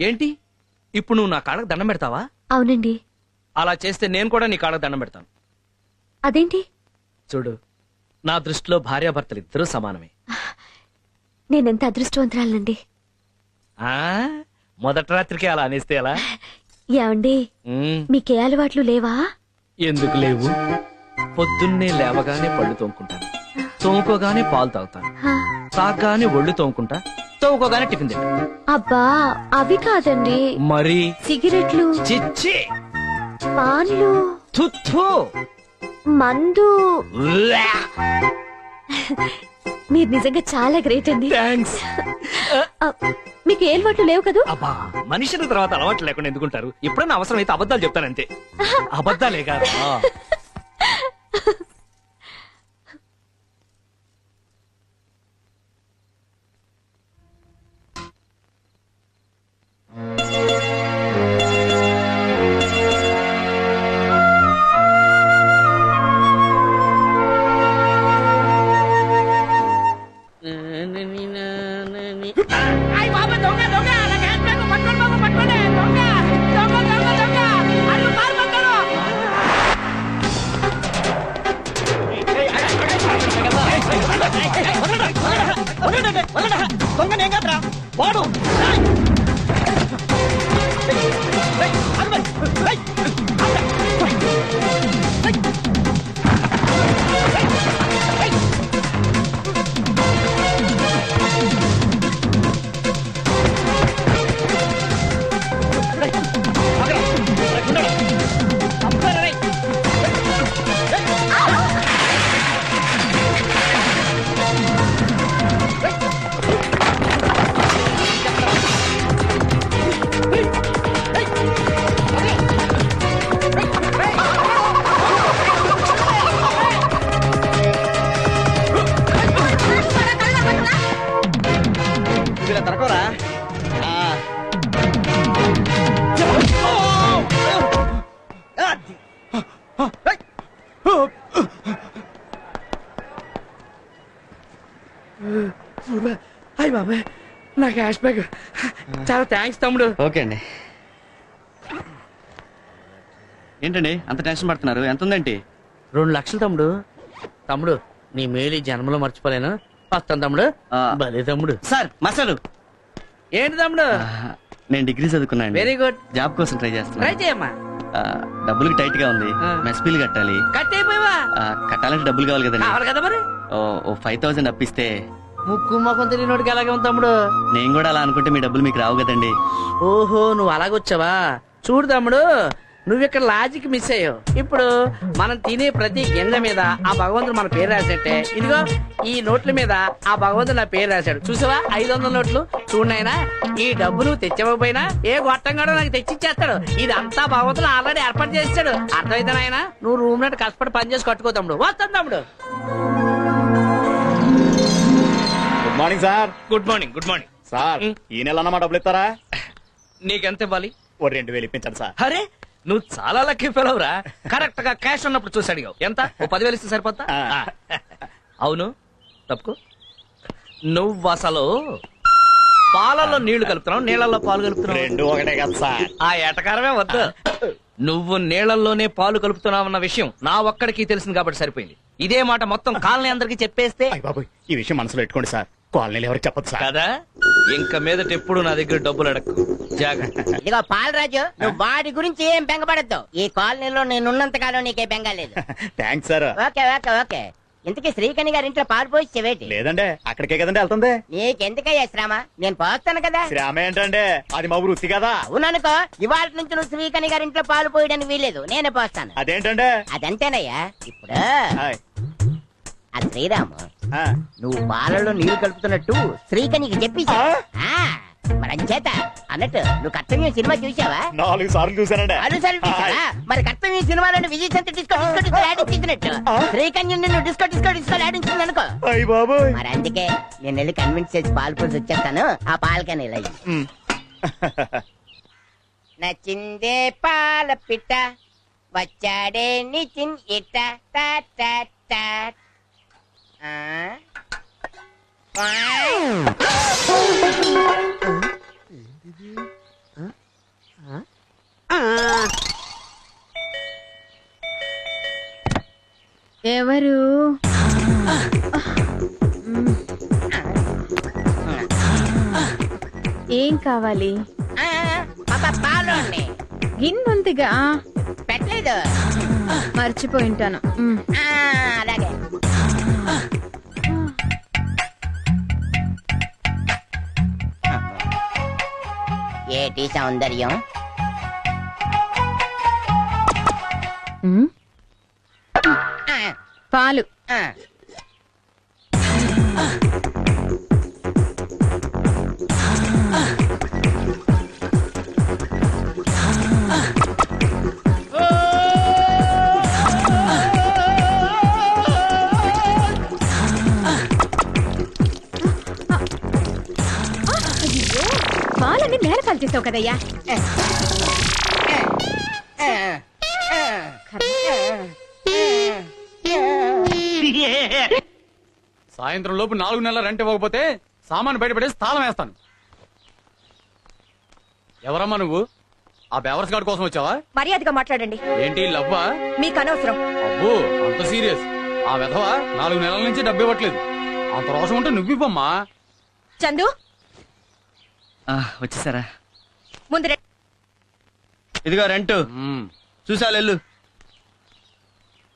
ఏంటి ఇప్పుడు నువ్వు నా కాళ్ళకు దండం పెడతావా? అవునండి. అలా చేస్తే నేను కూడా నీ కాళ్ళకు దండం పెడతాను. అదేంటి? చూడు, నా దృష్టిలో భార్యాభర్తలు ఇద్దరూ సమానమే. నేనెంత అదృష్టవంతురాలండి. ఆ మొదటి రాత్రికి అలా అనేస్తే ఎలా? ఏమండి, మీకే అలవాట్లు లేవా? ఎందుకు లేవు? పొద్దున్నే లేవగానే పళ్ళు తోముకుంటాను, తోముకోగానే పాలు తాగుతాను, తాగగానే ఒళ్ళు తోముకుంటా, తోముకోగానే టిఫిన్ తింటా. అబ్బా, అవి కాదండి. మరి సిగరెట్లు, చిచ్చి, పాన్లు, తుత్తు, మందు. మీరు నిజంగా చాలా గ్రేట్ అండి. థాంక్స్. మీకు ఏ అలవాట్లు లేవు కదా? అబ్బా, మనుషుల తర్వాత అలవాట్లు లేకుండా ఎందుకుంటారు? ఎప్పుడైనా అవసరం అయితే అబద్ధాలు చెప్తానంతే. అబద్ధాలే కాదా? హాయ్ బాబాయ్, నా క్యాష్ బ్యాగ్. చాలా థ్యాంక్స్ తమ్ముడు. ఓకే అండి. ఏంటండి అంత టెన్షన్ పడుతున్నారు? ఎంత ఉందండి? 2 లక్షలు తమ్ముడు. తమ్ముడు, నీ మేలు ఈ జన్మలో మర్చిపోలేను. వస్తాను తమ్ముడు. భలే తమ్ముడు. సార్ మసాలు ఏంటి తమ్ముడు? నేను డిగ్రీ చదువుకున్నాను. Very good. జాబ్ కోసం ట్రై చేస్తున్నా. ట్రై చేయమ్మా. డబ్బులకి టైట్ గా ఉంది. మెస్ బిల్ కట్టాలి. కట్ అయిపోయావా? కట్టాలంటే డబ్బులు కావాలి కదండి. కావాలి కదా మరి. ఓ 5,000 అప్పిస్తే. ముక్కు మొఖం తెలియనోడికి అలాగే ఉంది తమ్ముడు. నేను కూడా అలా అనుకుంటే మీ డబ్బులు మీకు రావు కదండి. ఓహో, నువ్వు అలాగొచ్చావా? చూడు తమ్ముడు, నువ్వు ఇక్కడ లాజిక్ మిస్ అయ్యావు. ఇప్పుడు మనం తినే ప్రతి గింజ మీద ఆ భగవంతుడు మన పేరు రాసేట్టే. ఇదిగో ఈ నోట్ల మీద ఆ భగవంతుడు నా పేరు రాశాడు. చూసావా 500 నోట్లు? చూడనైనా, ఈ డబ్బు నువ్వు తెచ్చకపోయినా ఏ గొట్టంగాడో నాకు తెచ్చిచ్చేస్తాడు. ఇదంతా భగవంతుడు ఆల్రెడీ ఏర్పాటు చేస్తాడు. అర్థమైతే నాయనా, నువ్వు రూమ్ నట్టు కష్టపడి పని చేసి కట్టుకో తమ్ముడు. వస్తాను తమ్ముడు. Good morning sir. Good morning. Good morning sir. ఈ నెల అన్నమాట డబ్బులు ఇస్తారా? నీకెంత ఇవ్వాలి? ఓ 2,000 ఇప్పించండి సార్. అరే, నువ్వు చాలా లక్కీ ఫెలోవ్ రా. కరెక్ట్ గా క్యాష్ ఉన్నప్పుడు చూసి అడిగావు. ఎంత? ఓ 10,000 ఇస్తే సరిపోతా? అవును, తప్పుకో. నువ్వు అసలు పాలలో నీళ్లు కలుపుతున్నావు, నీళ్లలో పాలు కలుపుతున్నావు. 2 ఒకటే కదా సార్. ఆ ఎటకారమే వద్దు. నువ్వు నీళ్లలోనే పాలు కలుపుతున్నావన్న విషయం నా ఒక్కడికి తెలిసింది కాబట్టి సరిపోయింది. ఇదే మాట మొత్తం కాలనీ అందరికి చెప్పేస్తే. అయ్య బాబోయ్, ఈ విషయం మనసులో పెట్టుకోండి సార్. కాలనీలు ఎవరికి చెప్పదు సార్. కదా, ఇంకా మీదట ఎప్పుడు నా దగ్గర డబ్బులు అడక్కు. జాగ్రత్త. ఇదిగో పాలరాజు, నువ్వు వాడి గురించి ఏం బెంగపడద్దు. ఈ కాలనీలో నేనున్నంత కాలం నీకే బెంగ లేదు. Thanks sir. Okay okay okay. ఇంతకీ శ్రీకణి గారి ఇంట్లో పాలు పోసేవేటి? లేదండి, అక్కడికే కదండి వెళ్తుంది. నీకెందుకయ్యా శ్రమ? నేను పోస్తాను కదా. శ్రామ ఏంటండి, అది మా వృత్తి కదా. అవుననుకో, ఇవాళ నుంచి నువ్వు శ్రీకణి గారి ఇంట్లో పాలు పోయడానికి వీలేదు, నేనే పోస్తాను. అదేంటండి? అదంతేనయ్యా. ఇప్పుడు హాయ్. ఆ శ్రీరాము, ఆ, నువ్వు పాలలో నీళ్లు కలుపుతున్నట్టు శ్రీకణికి చెప్పి మరి అంచేత అన్నట్టు నువ్వు కర్తవ్యం సినిమా చూసావా? 4 సార్లు చూసానండి. అనుసరి చూసావా? మరి కర్తవ్యం సినిమాలోని విజయ్ సంత డిస్కో డిస్కో డిస్కో ఆడించినట్టు శ్రీకన్యం నిన్ను డిస్కో డిస్కో డిస్కో ఆడించింది అనుకో. అయ్య బాబోయ్. మరి అందుకే నేను వెళ్ళి కన్విన్స్ చేసి పాలు పోసి వచ్చేస్తాను. ఆ పాలకని ఇలా నచ్చిందే పాల పిట్ట వచ్చాడే నితిన్ ఇట్ట టా టా టా. ఎవరు? ఏం కావాలి? పాలు గిన్నుందిగా పెట్టలేదు. మర్చిపోయింటాను. అలాగే ఏటి సౌందర్యం. పాలు. పాలన్నీ నేల పాలు చేసావు కదయ్యా. సాయంత్రం లోపు 4 నెలల రెంట్ ఇవ్వకపోతే సామాను బయటపడేసి తాళం వేస్తాను. ఎవరమ్మా నువ్వు? ఆ బేవర్స్ గార్డ్ కోసం వచ్చావా? మర్యాదగా మాట్లాడండి. ఏంటి లవ్వా? మీకు అనవసరం. అబ్బో అంత సీరియస్. ఆ వెధవ 4 నెలల నుంచి డబ్బు ఇవ్వట్లేదు. అంత రోషం ఉంటే నువ్వివ్వమ్మా. చందు వచ్చేసారా? ముందు ఇదిగో రెంట్ మ్మ్. చూసా వెళ్ళు.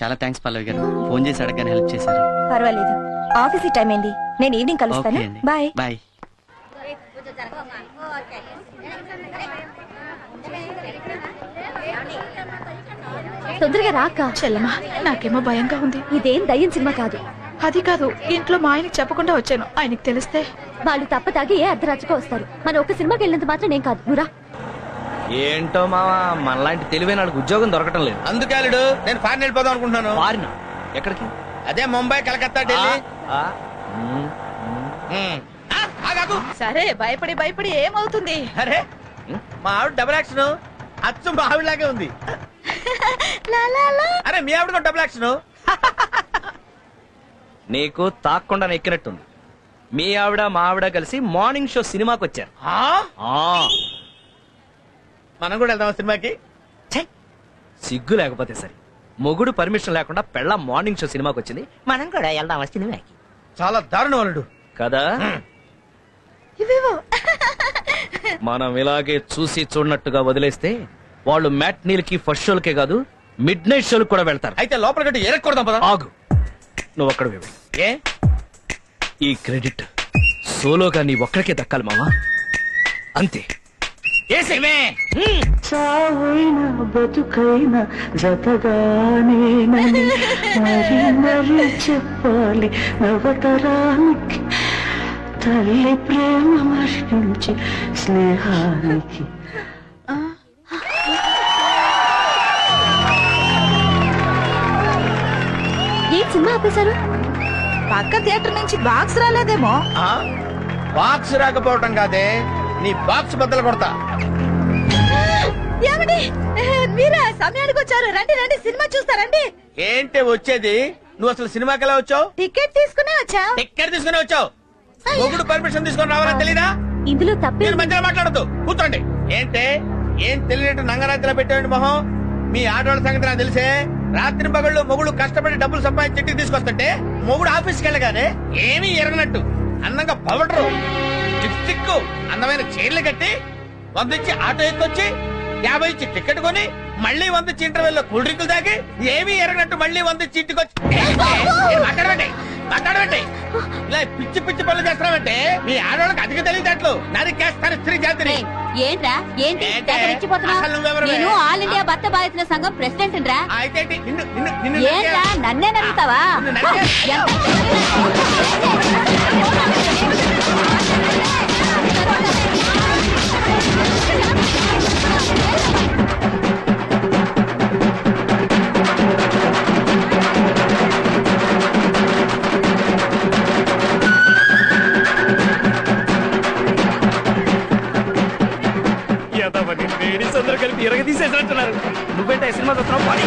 చాలా థ్యాంక్స్ పల్లవి గారు, ఫోన్ చేసి అడగగానే హెల్ప్ చేశారు. పర్వాలేదు. ఆఫీస్ టైం అయింది. నేను ఈవినింగ్ కలుస్తాను. ఓకే అండి, బాయ్. బాయ్. తొందరగా రాక. చెల్లమా, నాకేమో భయంగా ఉంది. ఇదేం దయ్యం సినిమా కాదు. అది కాదు, ఇంట్లో మా ఆయనకి చెప్పకుండా వచ్చాను. ఆయనకి తెలిస్తే వాళ్ళు తప్ప తాగి ఏ అర్ధరాత్రికో వస్తారు. మన ఒక్క సినిమాకి వెళ్ళినంత మాత్రం నేను కాదు. నువ్వురా. ఏంటో మావా, మనలాంటి తెలివైన వాళ్ళకి ఉద్యోగం దొరకటం లేదు. అందుకే అల్లుడు నేను ఫారెన్ వెళ్ళిపోదాం అనుకుంటున్నాను. ఫారిన్ ఎక్కడికి? అదే ముంబై, కలకత్తా, ఢిల్లీ. ఆగాగు. సరే, భయపడి భయపడి ఏమవుతుంది? అరే మా ఆవిడ డబుల్ యాక్షన్ అచ్చు మా ఆవిడలాగే ఉంది. అరే మీ ఆవిడ డబుల్ యాక్షన్. నీకు తాక్కుండా ఎక్కినట్టుంది. మీ ఆవిడ మా ఆవిడ కలిసి మార్నింగ్ షో సినిమాకి వచ్చారు. మనం కూడా వెళ్దాం సినిమాకి. సిగ్గు లేకపోతే సరే, మొగుడు పర్మిషన్ లేకుండా పెళ్ళ మార్నింగ్ షో సినిమాకి వచ్చింది. మనం కూడా వెళ్దాం సినిమాకి. చాలా దారుణం అల్లుడు కదా? మనం ఇలాగే చూసి చూడనట్టుగా వదిలేస్తే వాళ్ళు మ్యాట్నీలకి ఫస్ట్ షోలకే కాదు, మిడ్ నైట్ షోలకు కూడా వెళ్తారు. అయితే లోపల గట్టి ఎరక్కూడదాం పద. ఆగు, నువ్వు అక్కడ ఏ ఈ క్రెడిట్ సోలోగా నీ ఒక్కడికే దక్కాలి మావా. అంతే. చావైనా బతుకైనా జతగానేనని మరి మరి చెప్పాలి నవతరానికి, తల్లి ప్రేమ మర్పించి స్నేహానికి. ఏం సినిమా ఆపేశారు? పక్క థియేటర్ నుంచి బాక్స్ రాలేదేమో. బాక్స్ రాకపోవటం కాదే, నీ బాక్స్ బద్దలు కొడతా. ఏమండి, మీరా సమయానికి వచ్చారు? రండి రండి, సినిమా చూస్తారండి. ఏంటి వచ్చేది? నువ్వు అసలు సినిమాకి ఎలా వచ్చావు? టికెట్ తీసుకునే వచ్చా. టికెట్ తీసుకుని వచ్చావు? మొగుడు పర్మిషన్ తీసుకొని రావాలని తెలీదా? ఇందులో తప్పే మీరు మధ్యలో మాట్లాడద్దు, కూర్చోండి. ఏంటే ఏం తెలియనట్టు నంగరాత్రిలో పెట్టేయండి మొహం. మీ ఆడవాళ్ళ సంగతి నాకు తెలిసే. రాత్రి పగళ్ళు మొగుడు కష్టపడి డబ్బులు సంపాదించి ఇంటికి తీసుకొస్తుంటే మొగుడు ఆఫీస్కి వెళ్ళగానే ఏమీ ఎరగనట్టు అందంగా పవడరు లిప్స్టిక్ అందమైన చీరలు కట్టి 100 ఇచ్చి ఆటో ఎక్కొచ్చి 50 ఇచ్చి టికెట్ కొని మళ్ళీ 100 ఇచ్చి ఇంటర్వెల్ లో కూల్ డ్రింకులు తాగి ఏమీ ఎరగనట్టు మళ్ళీ 100 ఇచ్చి ఇంటికి వచ్చి మాట్లాడమండి మాట్లాడమండి. ఇలా పిచ్చి పిచ్చి పనులు చేస్తున్నామంటే మీ ఆడవాళ్ళకి అధిక తెలియదట్లు నరికేస్తారు స్త్రీ జాతిని. ఏంట్రా? ఏంటి ఏంటే? తెగరెచ్చిపోతున్నావ్? అసలు నువ్వెవరివే? నేను ఆల్ ఇండియా భర్త బాధితుల సంఘం ప్రెసిడెంట్ రా. అయితే నిన్ను ఏంట్రా నన్నే నమ్ముతావా? నిన్ను నరికేస్తా. లేడీస్ అందరూ కలిపి ఇరగ తీసేసినట్టున్నారు. నువ్వేంటే సినిమా చూస్తున్నావు? పని.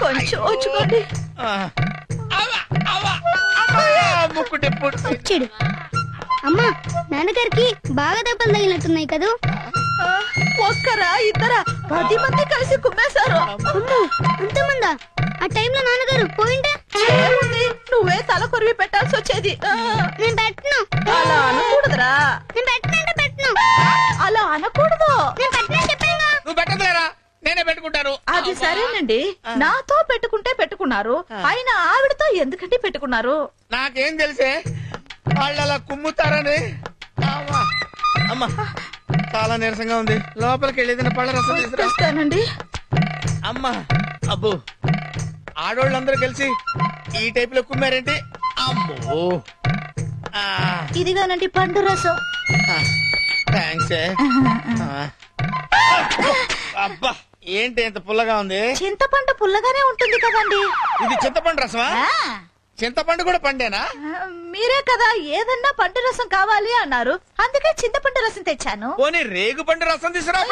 కొంచెం వచ్చుకోండి. ముక్కు టెప్పుడు వచ్చాడు. అమ్మా నాన్నగారికి బాగా దెబ్బలు తగిలినట్టున్నాయి కదూ. ఒక్కరా ఇద్దరా 10 మంది కలిసి కుమ్మేశారు. అమ్మో అంతమందా? ఆ టైంలో నాన్నగారు పోయింటే ఏముంది, నువ్వే తల కొరివి పెట్టాల్సి వచ్చేది. నేను పెట్టను. అలా అనకూడదురా. నేను పెట్టనంటే పెట్టను. అలా అనకూడదు. నేను పెట్టనని చెప్పానుగా. నువ్వు పెట్టదులేరా, నేనే పెట్టుకుంటాను. అది సరేనండి, నాతో పెట్టుకుంటే పెట్టుకున్నారు, అయినా ఆవిడతో ఎందుకంటే పెట్టుకున్నారు? నాకేం తెలిసే వాళ్ళు అలా కుమ్ముతారని. అమ్మా, అమ్మా చాలా నీరసంగా ఉంది, లోపలికి వెళ్ళేది పళ్ళ రసం తీసుకురా. తెస్తానండి. అమ్మా అబ్బో, ఆడోళ్ళందరూ కలిసి ఈ టైప్ లో కుమ్మారేంటి? అమ్మో, ఇదిగానండి పండు రసం. థ్యాంక్స్. అబ్బా ఏంటి ఎంత పుల్లగా ఉంది? చింతపండు పుల్లగానే ఉంటుంది కదండి. ఇది చింతపండు రసమా? ఆ, చింతపండు కూడా పండేనా? మీరే కదా ఏదన్నా పండు రసం కావాలి అన్నారు, అందుకే చింతపండు రసం తెచ్చాను. పోనీ రేగు పండు రసం తీసుకురా.